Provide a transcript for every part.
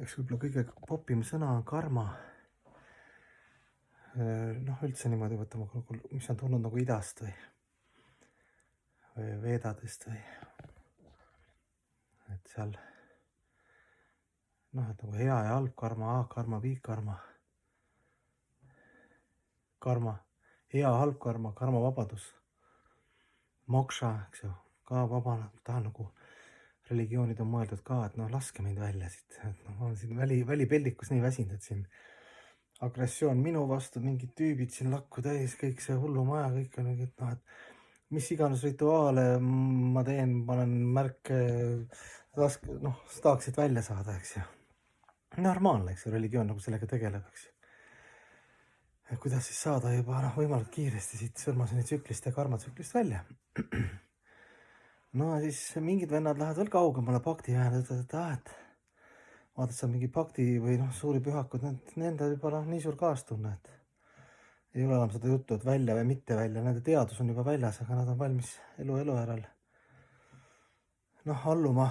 Eks võib-olla kõige popim sõna on karma. Noh, üldse niimoodi võtame, mis on tulnud nagu idast või veedadest või et seal noh, et nagu hea ja halb karma, A-karma, B-karma, karma, hea, halb karma, karmavabadus, moksha, eks ju, ka vaba, tahan nagu religioonid on mõeldud ka, et noh, laske mind välja siit, et noh, ma olen siin välipeldikus nii väsinud, et siin agressioon minu vastu, mingid tüübid siin lakku täis, kõik see hullumaja, kõik on mingi, et noh, et mis iganes rituaale ma teen, panen märke, laske, noh, tahaksid välja saada, eks ju. Normaalne, eks ju, religioon nagu sellega tegeleb, eks ju. Kuidas siis saada juba noh, võimalikult kiiresti siit sõrmuseni tsüklist ja karmatsüklist välja. No siis mingid vennad lähevad veel kaugemale, paktiväed, ütlevad, et vaatad seal mingi pakti või noh, suuri pühakud, nende juba noh, nii suur kaastunne, et ei ole enam seda juttu, et välja või mitte välja, nende teadus on juba väljas, aga nad on valmis elu järel noh, alluma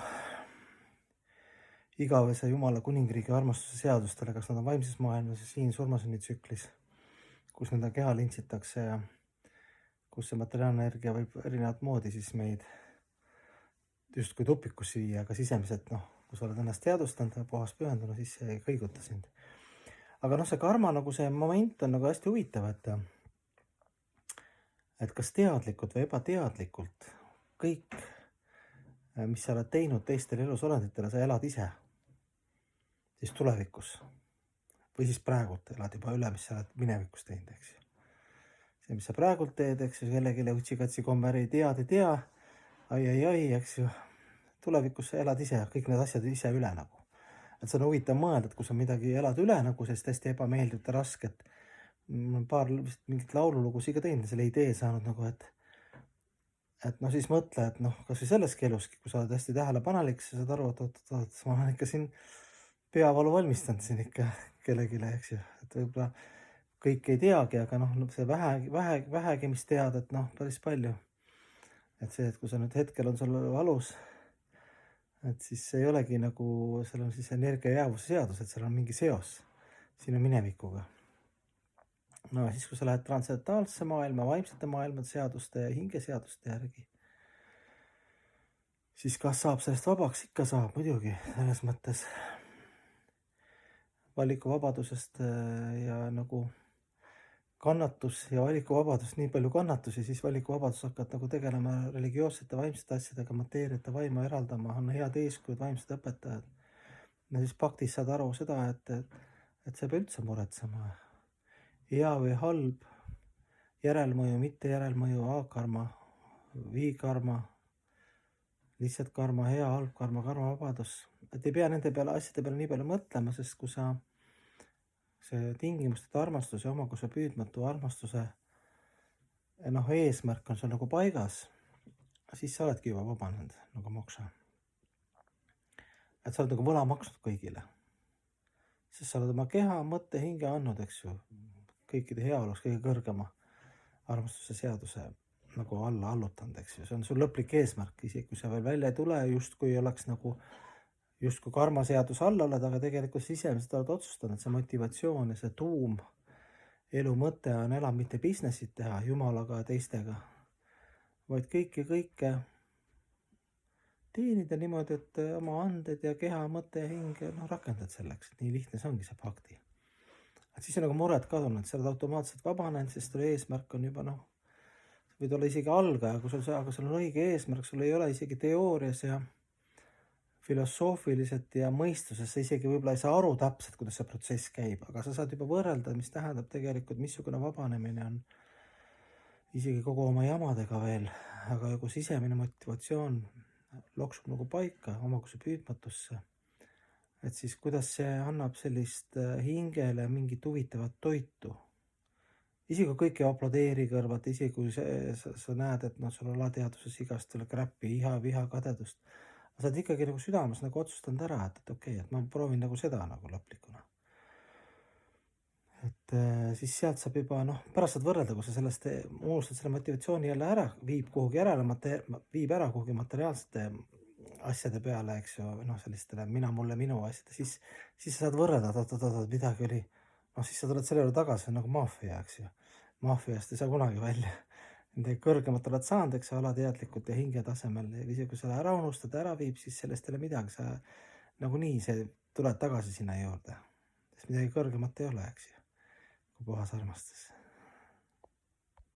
igavese Jumala kuningriigi armastuse seadustele, kas nad on vaimses maailmas ja siin surmasünni tsüklis, kus nende keha lintsitakse ja kus see materiaalne energia võib erinevat moodi siis meid justkui tupikusse viia, aga sisemiselt noh, kui sa oled ennast teadvustanud ja puhas pühendunud, siis see ei kõiguta sind. Aga noh, see karma nagu see moment on nagu hästi huvitav, et kas teadlikult või ebateadlikult kõik, mis sa oled teinud teistele elusolenditele, sa elad ise siis tulevikus või siis praegult elad juba üle, mis sa oled minevikus teinud, eks ju. See, mis sa praegult teed, eks ju, kellelegi utsikatsi komber ei tea, ai, eks ju, tulevikus sa elad ise, kõik need asjad ise üle nagu. Et see on huvitav mõelda, et kui sa midagi elad üle nagu sellist hästi ebameeldivat ja rasket, paar mingit laululugusid ka teinud, selle idee saanud nagu, et noh, siis mõtle, et noh, kas või selleski eluski, kui sa oled hästi tähelepanelik, sa saad aru, et ma olen ikka siin peavalu valmistanud siin ikka kellegile, eks ju, et võib-olla kõik ei teagi, aga noh, see vähegi, mis tead, et noh, päris palju. Et see, et kui sa nüüd hetkel on sul valus, et siis ei olegi nagu, seal on siis energia jäävuse seadus, et seal on mingi seos sinu minevikuga. No siis, kui sa lähed transcendentaalse maailma, vaimsete maailmade seaduste ja hingeseaduste järgi, siis kas saab sellest vabaks? Ikka saab, muidugi, selles mõttes valikuvabadusest ja nagu kannatus ja valikuvabadus, nii palju kannatusi, siis valikuvabadus hakkad nagu tegelema religioossete vaimsete asjadega, mateeriate vaimu eraldama, on head eeskujud, vaimsed õpetajad. Ja siis paktis saad aru seda, et sa ei pea üldse muretsema. Hea või halb, järelmõju, mitte järelmõju, A-karma, V-karma, lihtsalt karma, hea, halb karma, karmavabadus. Et ei pea nende peale, asjade peale nii palju mõtlema, sest kui sa see tingimusteta armastuse, omakuse püüdmatu armastuse noh, eesmärk on sul nagu paigas, siis sa oledki juba vabanenud nagu moksha. Et sa oled nagu võla maksnud kõigile. Sest sa oled oma keha, mõtte, hinge andnud, eks ju, kõikide heaoluks kõige kõrgema armastuse seaduse nagu alla allutanud, eks ju. See on sul lõplik eesmärk, isegi kui sa veel välja ei tule, justkui oleks nagu justkui karmaseadus all oled, aga tegelikult sisemiselt oled otsustanud, see motivatsioon ja see tuum, elu mõte on elada mitte business'it teha Jumalaga ja teistega, vaid kõike teenida niimoodi, et oma anded ja keha, mõte ja hing noh, rakendad selleks, et nii lihtne see ongi see fakti. Et siis on nagu mured kadunud, sa oled automaatselt vabanenud, sest sul eesmärk on juba noh, sa võid olla isegi algaja, aga sul on õige eesmärk, sul ei ole isegi teoorias ja filosoofiliselt ja mõistuses sa isegi võib-olla ei saa aru täpselt, kuidas see protsess käib, aga sa saad juba võrrelda, mis tähendab tegelikult, missugune vabanemine on isegi kogu oma jamadega veel, aga nagu sisemine motivatsioon loksub nagu paika omakuse püüdmatusse, et siis kuidas see annab sellist hingele mingit huvitavat toitu. Isegi kui kõik ei aplodeeri kõrvalt, isegi kui sa näed, et noh, sul alateaduses igast tuleb kräppi, iha, viha, kadedust, sa oled ikkagi nagu südames nagu otsustanud ära, et okei, et ma proovin nagu seda nagu lõplikuna. Et siis sealt saab juba noh, pärast saad võrrelda, kui sa sellest unustad selle motivatsiooni jälle ära, viib ära kuhugi materiaalsete asjade peale, eks ju, noh, sellistele mina, mulle, minu asjade, siis sa saad võrrelda, et oot, midagi oli. Noh, siis sa tuled selle juurde tagasi, see on nagu maffia, eks ju. Maffiast ei saa kunagi välja. Midagi kõrgemat oled saanud, eks ju, alateadlikult ja hinge tasemel ja isegi kui selle ära unustad, ära viib, siis sellest ei ole midagi, sa nagunii see tuled tagasi sinna juurde. Sest midagi kõrgemat ei ole, eks ju, kui puhas armastus.